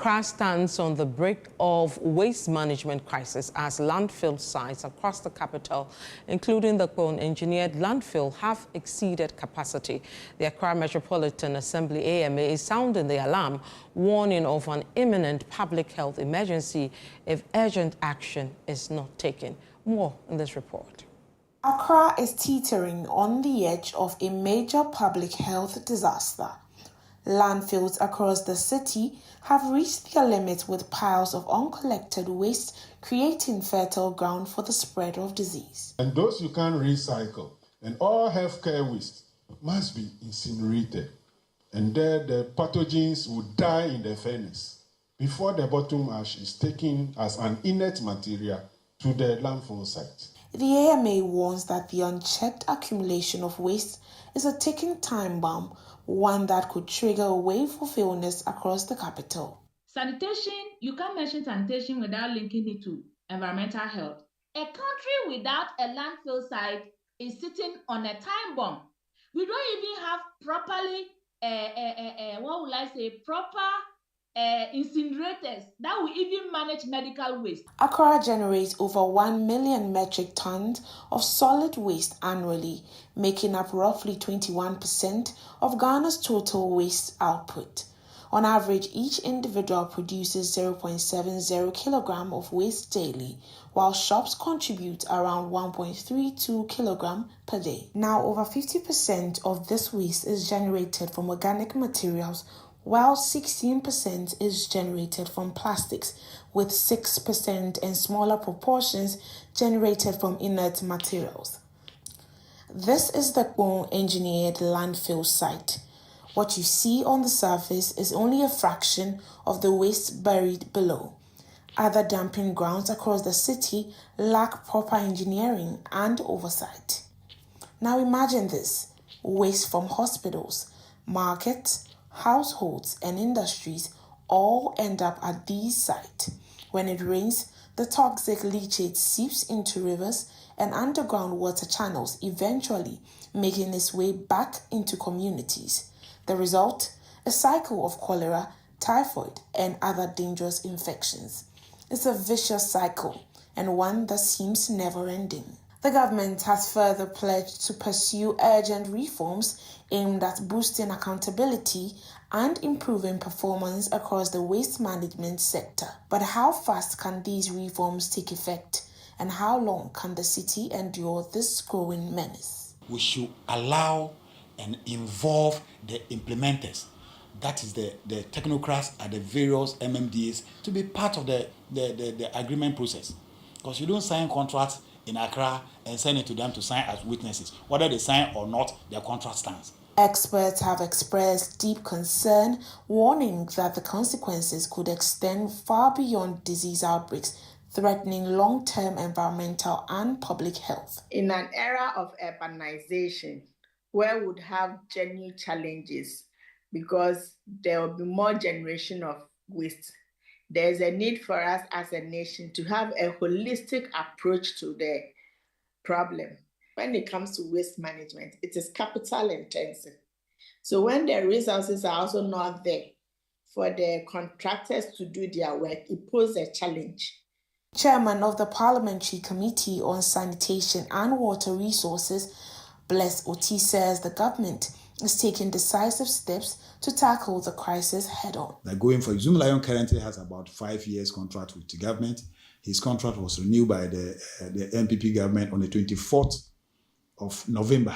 Accra stands on the brink of waste management crisis as landfill sites across the capital, including the engineered landfill, have exceeded capacity. The Accra Metropolitan Assembly AMA is sounding the alarm, warning of an imminent public health emergency if urgent action is not taken. More in this report. Accra is teetering on the edge of a major public health disaster. Landfills across the city have reached their limit with piles of uncollected waste, creating fertile ground for the spread of disease. And those you can't recycle, and all healthcare waste must be incinerated. And there the pathogens will die in the furnace before the bottom ash is taken as an inert material to the landfill site. The AMA warns that the unchecked accumulation of waste is a ticking time bomb, one that could trigger a wave of illness across the capital. Sanitation, you can't mention sanitation without linking it to environmental health. A country without a landfill site is sitting on a time bomb. We don't even have properly, incinerators that will even manage medical waste. Accra generates over 1 million metric tons of solid waste annually, making up roughly 21% of Ghana's total waste output. On average, each individual produces 0.70 kilogram of waste daily, while shops contribute around 1.32 kilogram per day. Now, over 50% of this waste is generated from organic materials, while 16% is generated from plastics, with 6% and smaller proportions generated from inert materials. This is the engineered landfill site. What you see on the surface is only a fraction of the waste buried below. Other dumping grounds across the city lack proper engineering and oversight. Now imagine this: waste from hospitals, markets, households and industries all end up at these sites. When it rains, the toxic leachate seeps into rivers and underground water channels, eventually making its way back into communities. The result? A cycle of cholera, typhoid, and other dangerous infections. It's a vicious cycle, and one that seems never-ending. The government has further pledged to pursue urgent reforms aimed at boosting accountability and improving performance across the waste management sector. But how fast can these reforms take effect, and how long can the city endure this growing menace? We should allow and involve the implementers, that is the technocrats at the various MMDAs, to be part of the agreement process. Because you don't sign contracts in Accra and send it to them to sign as witnesses. Whether they sign or not, their contract stands. Experts have expressed deep concern, warning that the consequences could extend far beyond disease outbreaks, threatening long-term environmental and public health. In an era of urbanization, where we would have genuine challenges because there will be more generation of waste, there is a need for us as a nation to have a holistic approach to the problem. When it comes to waste management, it is capital intensive. So when the resources are also not there for the contractors to do their work, it poses a challenge. Chairman of the Parliamentary Committee on Sanitation and Water Resources, Bless Oti, says the government is taking decisive steps to tackle the crisis head-on. Going for Zoom Lion currently has about 5 years contract with the government. His contract was renewed by the MPP government on the 24th of November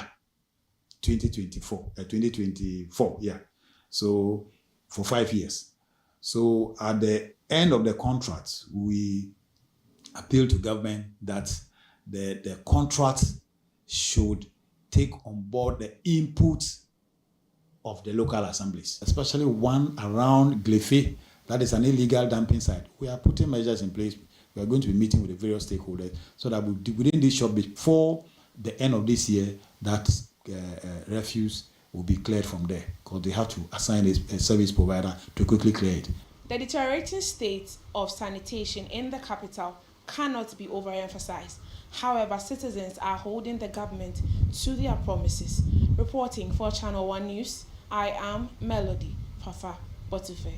2024, yeah. So for 5 years. So at the end of the contract, we appeal to government that the contract should take on board the inputs of the local assemblies, especially one around Glefe, that is an illegal dumping site. We are putting measures in place. We are going to be meeting with the various stakeholders so that within this shop, before the end of this year, that refuse will be cleared from there, because they have to assign a service provider to quickly clear it. The deteriorating state of sanitation in the capital cannot be overemphasized. However, citizens are holding the government to their promises. Reporting for Channel One News, I am Melody Fafa Botufe.